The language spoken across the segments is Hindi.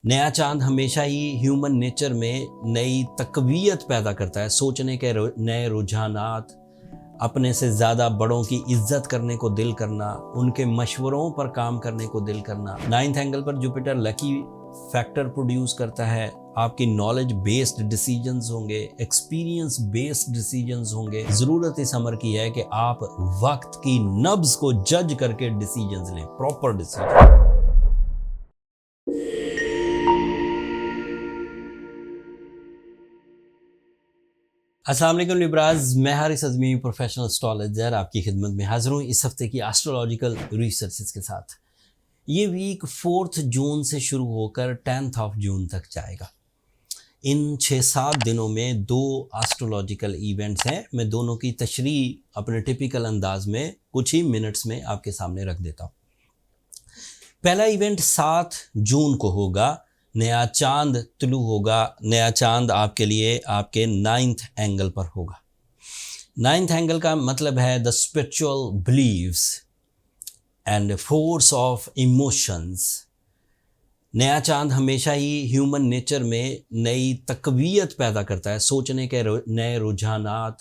नया चांद हमेशा ही ह्यूमन नेचर में नई तकवीयत पैदा करता है, सोचने के नए रुझानात, अपने से ज़्यादा बड़ों की इज्जत करने को दिल करना, उनके मशवरों पर काम करने को दिल करना। नाइन्थ एंगल पर जुपिटर लकी फैक्टर प्रोड्यूस करता है। आपकी नॉलेज बेस्ड डिसीजंस होंगे, एक्सपीरियंस बेस्ड डिसीजंस होंगे। ज़रूरत इस अमर की है कि आप वक्त की नब्ज को जज करके डिसीजंस लें, प्रॉपर डिसीजन। अस्सलाम वालेकुम लिब्राज, मैं हारिस अज़मी प्रोफेशनल एस्ट्रोलॉजर आपकी खिदमत में हाज़िर हूँ इस हफ्ते की एस्ट्रोलॉजिकल रिसर्चेस के साथ। ये वीक 4 जून से शुरू होकर 10 जून तक जाएगा। इन 6-7 दिनों में 2 एस्ट्रोलॉजिकल इवेंट्स हैं। मैं दोनों की तशरीह अपने टिपिकल अंदाज में कुछ ही मिनट्स में आपके सामने रख देता हूँ। पहला इवेंट 7 जून को होगा, नया चांद तुलू होगा। नया चांद आपके लिए आपके 9th एंगल पर होगा। 9th एंगल का मतलब है the spiritual believes and force of emotions. नया चांद हमेशा ही ह्यूमन नेचर में नई तकवीयत पैदा करता है, सोचने के नए रुझानात,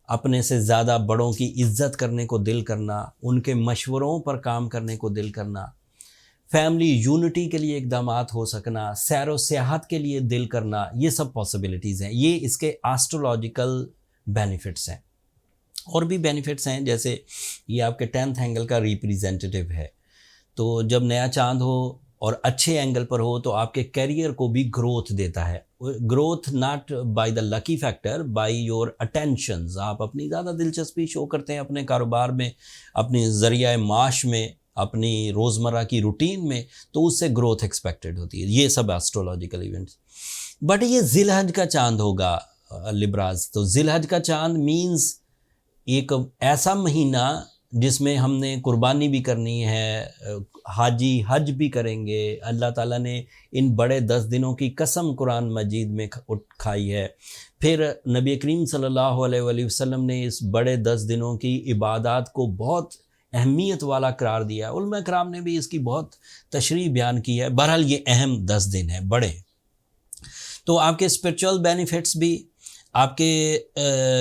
अपने से ज़्यादा बड़ों की इज्जत करने को दिल करना, उनके मशवरों पर काम करने को दिल करना, फैमिली यूनिटी के लिए इकदामात हो सकना, सैर व सियाहत के लिए दिल करना, ये सब पॉसिबिलिटीज़ हैं। ये इसके एस्ट्रोलॉजिकल बेनिफिट्स हैं। और भी बेनिफिट्स हैं, जैसे ये आपके 10th एंगल का रिप्रेजेंटेटिव है, तो जब नया चांद हो और अच्छे एंगल पर हो तो आपके करियर को भी ग्रोथ देता है। Growth not by the lucky factor, by your attentions. आप अपनी ज़्यादा दिलचस्पी शो करते हैं अपने कारोबार में, अपनी ज़रिया माश में, अपनी रोज़मर्रा की रूटीन में, तो उससे ग्रोथ एक्सपेक्टेड होती है। ये सब एस्ट्रोलॉजिकल इवेंट्स। बट ये जिलहज का चांद होगा लिब्राज। तो जिलहज का चांद मीन्स एक ऐसा महीना जिसमें हमने कुर्बानी भी करनी है, हाजी हज भी करेंगे। अल्लाह ताला ने इन बड़े 10 दिनों की कसम कुरान मजीद में खाई है। फिर नबी करीम सल्लल्लाहु अलैहि वसल्लम ने इस बड़े 10 दिनों की इबादत को बहुत अहमियत वाला करार दिया। उलमा कराम ने भी इसकी बहुत तशरीह बयान की है। बहरहाल ये अहम 10 दिन है, बड़े। तो आपके स्पिरिचुअल बेनिफिट्स भी, आपके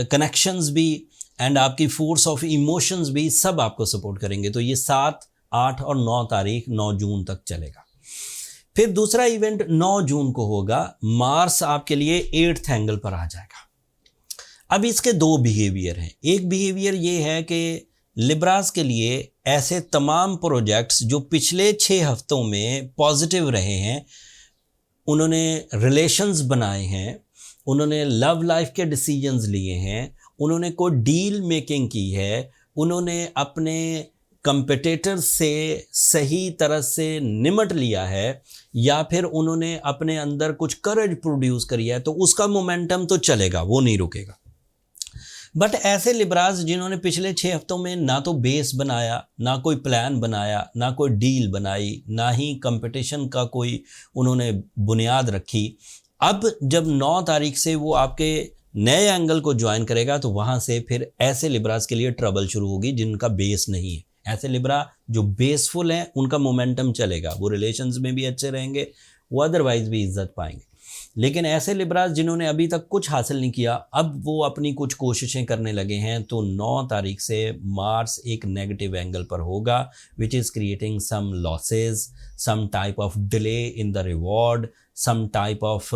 कनेक्शंस भी एंड आपकी फोर्स ऑफ इमोशंस भी सब आपको सपोर्ट करेंगे। तो ये 7, 8 और 9 तारीख 9 जून तक चलेगा। फिर दूसरा इवेंट 9 जून को होगा। मार्स आपके लिए 8th एंगल पर आ जाएगा। अब इसके 2 बिहेवियर हैं। एक बिहेवियर ये है कि लिब्रास के लिए ऐसे तमाम प्रोजेक्ट्स जो पिछले 6 हफ्तों में पॉजिटिव रहे हैं, उन्होंने रिलेशंस बनाए हैं, उन्होंने लव लाइफ के डिसीजंस लिए हैं, उन्होंने कोई डील मेकिंग की है, उन्होंने अपने कंपिटिटर से सही तरह से निमट लिया है, या फिर उन्होंने अपने अंदर कुछ करेज प्रोड्यूस करी है, तो उसका मोमेंटम तो चलेगा, वो नहीं रुकेगा। बट ऐसे लिब्राज जिन्होंने पिछले 6 हफ्तों में ना तो बेस बनाया, ना कोई प्लान बनाया, ना कोई डील बनाई, ना ही कंपटीशन का कोई उन्होंने बुनियाद रखी, अब जब 9 तारीख से वो आपके नए एंगल को ज्वाइन करेगा तो वहाँ से फिर ऐसे लिब्राज के लिए ट्रबल शुरू होगी जिनका बेस नहीं है। ऐसे लिब्रा जो बेसफुल हैं उनका मोमेंटम चलेगा, वो रिलेशंस में भी अच्छे रहेंगे, वो अदरवाइज भी इज्जत पाएंगे। लेकिन ऐसे लिब्राज जिन्होंने अभी तक कुछ हासिल नहीं किया, अब वो अपनी कुछ कोशिशें करने लगे हैं, तो 9 तारीख से मार्स एक नेगेटिव एंगल पर होगा, which is creating some losses, some type of delay in the reward, some type of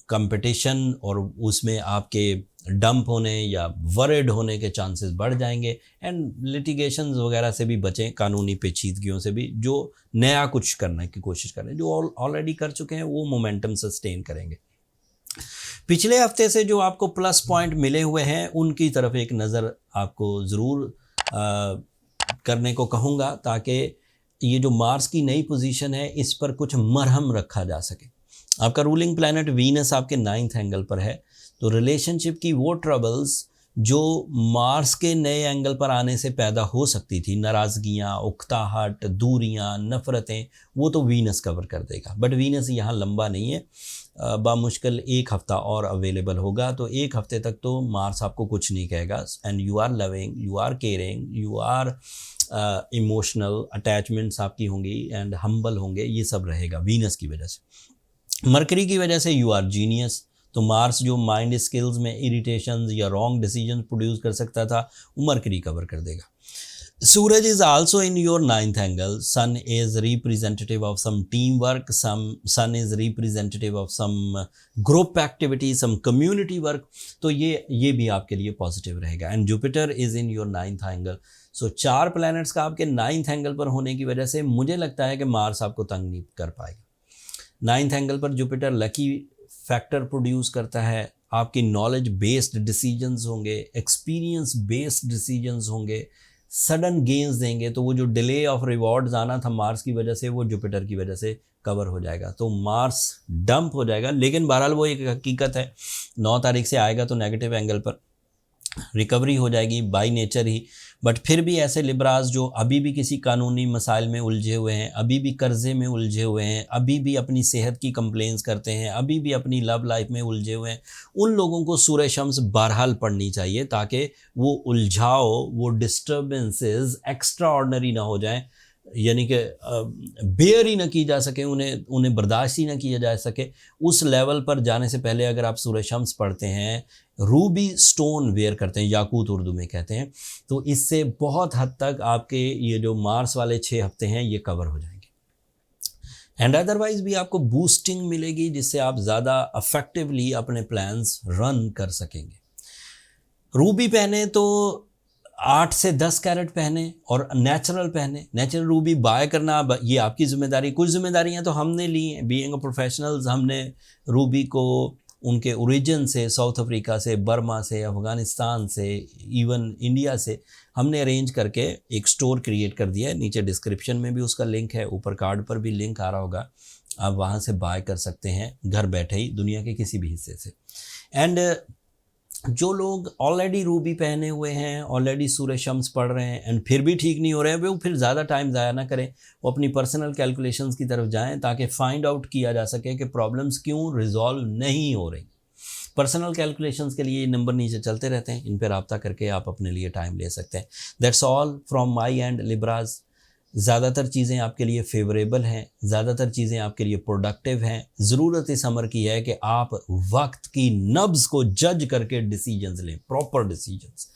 competition, और उसमें आपके डंप होने या वरिड होने के चांसेस बढ़ जाएंगे। एंड लिटिगेशंस वगैरह से भी बचें, कानूनी पेचीदगियों से भी। जो नया कुछ करने की कोशिश कर रहे हैं, जो ऑलरेडी कर चुके हैं, वो मोमेंटम सस्टेन करेंगे। पिछले हफ्ते से जो आपको प्लस पॉइंट मिले हुए हैं उनकी तरफ एक नज़र आपको ज़रूर करने को कहूँगा, ताकि ये जो मार्स की नई पोजीशन है इस पर कुछ मरहम रखा जा सके। आपका रूलिंग प्लैनेट वीनस आपके 9th एंगल पर है, तो रिलेशनशिप की वो ट्रबल्स जो मार्स के नए एंगल पर आने से पैदा हो सकती थी, नाराज़गियाँ, उकताहट, दूरियाँ, नफ़रतें, वो तो वीनस कवर कर देगा। बट वीनस यहाँ लंबा नहीं है, बामुश्किल 1 हफ़्ता और अवेलेबल होगा। तो 1 हफ़्ते तक तो मार्स आपको कुछ नहीं कहेगा। And you are loving, you are caring, you are emotional attachments आपकी होंगी एंड हम्बल होंगे, ये सब रहेगा वीनस की वजह से। मरकरी की वजह से यू आर जीनियस, तो मार्स जो माइंड स्किल्स में इरिटेशंस या रॉन्ग डिसीजन प्रोड्यूस कर सकता था वो मरकरी कवर कर देगा। Suraj is also in your ninth angle, sun is representative of some team work, sun is representative of some group activity, some community work, तो ये भी आपके लिए पॉजिटिव रहेगा। And Jupiter is in your ninth angle, so 4 planets का आपके नाइन्थ एंगल पर होने की वजह से मुझे लगता है कि मार्स आपको तंग नहीं कर पाएगा। नाइन्थ एंगल पर जुपिटर लकी फैक्टर प्रोड्यूस करता है, आपकी नॉलेज बेस्ड डिसीजंस होंगे, एक्सपीरियंस बेस्ड डिसीजंस होंगे, सडन गेन्स देंगे, तो वो जो डिले ऑफ रिवॉर्ड्स आना था मार्स की वजह से वो जुपिटर की वजह से कवर हो जाएगा, तो मार्स डंप हो जाएगा। लेकिन बहरहाल वो एक हकीकत है, 9 तारीख से आएगा तो नेगेटिव एंगल पर रिकवरी हो जाएगी बाय नेचर ही। बट फिर भी ऐसे लिब्रास जो अभी भी किसी कानूनी मसाइल में उलझे हुए हैं, अभी भी कर्जे में उलझे हुए हैं, अभी भी अपनी सेहत की कंप्लेंट्स करते हैं, अभी भी अपनी लव लाइफ में उलझे हुए हैं, उन लोगों को सूरह शम्स बहरहाल पढ़नी चाहिए ताकि वो उलझाओ, वो डिस्टर्बेंसेस एक्स्ट्रा ऑर्डनरी ना हो जाएं, यानी कि बेयर ही ना की जा सके, उन्हें बर्दाश्त ही ना किया जा सके। उस लेवल पर जाने से पहले अगर आप सूरह शम्स पढ़ते हैं, रूबी स्टोन वेयर करते हैं, याकूत उर्दू में कहते हैं, तो इससे बहुत हद तक आपके ये जो मार्स वाले 6 हफ्ते हैं ये कवर हो जाएंगे। एंड अदरवाइज भी आपको बूस्टिंग मिलेगी जिससे आप ज़्यादा अफेक्टिवली अपने प्लान्स रन कर सकेंगे। रूबी पहने तो 8 से 10 कैरेट पहने और नेचुरल पहने। नेचुरल रूबी बाय करना ये आपकी ज़िम्मेदारी, कुछ ज़िम्मेदारियाँ तो हमने ली हैं बीइंग अ प्रोफेशनल्स। हमने रूबी को उनके ओरिजिन से, साउथ अफ्रीका से, बर्मा से, अफ़गानिस्तान से, इवन इंडिया से हमने अरेंज करके एक स्टोर क्रिएट कर दिया है। नीचे डिस्क्रिप्शन में भी उसका लिंक है, ऊपर कार्ड पर भी लिंक आ रहा होगा, आप वहाँ से बाय कर सकते हैं घर बैठे ही दुनिया के किसी भी हिस्से से। एंड जो लोग ऑलरेडी रूबी पहने हुए हैं, ऑलरेडी सूरह शम्स पढ़ रहे हैं एंड फिर भी ठीक नहीं हो रहे हैं, वो फिर ज़्यादा टाइम ज़ाया ना करें, वो अपनी पर्सनल कैलकुलेशंस की तरफ जाएं ताकि फाइंड आउट किया जा सके कि प्रॉब्लम्स क्यों रिजॉल्व नहीं हो रही। पर्सनल कैलकुलेशंस के लिए ये नंबर नीचे चलते रहते हैं, इन पर रब्ता करके आप अपने लिए टाइम ले सकते हैं। That's all from my and लिब्राज। ज़्यादातर चीज़ें आपके लिए फेवरेबल हैं, ज़्यादातर चीज़ें आपके लिए प्रोडक्टिव हैं। ज़रूरत इस अमर की है कि आप वक्त की नब्ज़ को जज करके डिसीजंस लें, प्रॉपर डिसीजंस।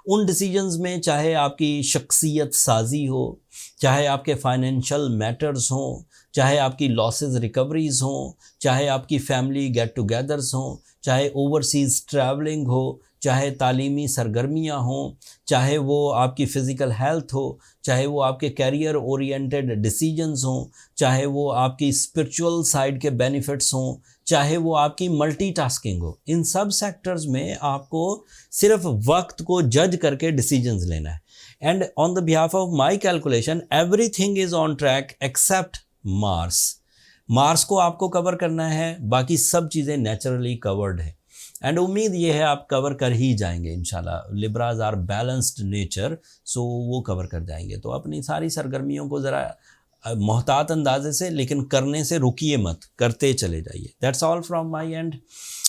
उन डिसीजंस में चाहे आपकी शख्सियत साजी हो, चाहे आपके फाइनेंशियल मैटर्स हों, चाहे आपकी लॉसेस रिकवरीज़ हों, चाहे आपकी फैमिली गेट टुगेदर्स हों, चाहे ओवरसीज़ ट्रैवलिंग हो, चाहे तालीमी सरगर्मियाँ हों, चाहे वो आपकी फ़िज़िकल हेल्थ हो, चाहे वो आपके कैरियर ओरिएंटेड डिसीजंस हों, चाहे वो आपकी स्पिरिचुअल साइड के बेनिफिट्स हों, चाहे वो आपकी मल्टीटास्किंग हो, इन सब सेक्टर्स में आपको सिर्फ वक्त को जज करके डिसीजंस लेना है। And on the behalf of my calculation everything is on track except Mars. Mars को आपको कवर करना है, बाकी सब चीज़ें नेचुरली कवर्ड है एंड उम्मीद ये है आप कवर कर ही जाएंगे इंशाल्लाह। लिब्राज आर बैलेंस्ड नेचर, सो वो कवर कर जाएंगे। तो अपनी सारी सरगर्मियों को ज़रा मोहतात अंदाजे से, लेकिन करने से रुकिए मत, करते चले जाइए। That's all from my and.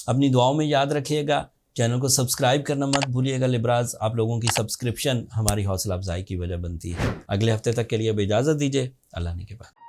अपनी दुआओं में याद रखिएगा, चैनल को सब्सक्राइब करना मत भूलिएगा। लिब्राज, आप लोगों की सब्सक्रिप्शन हमारी हौसला अफजाई की वजह बनती है। अगले हफ्ते तक के लिए अब इजाज़त दीजिए, अल्लाह ने के बाद।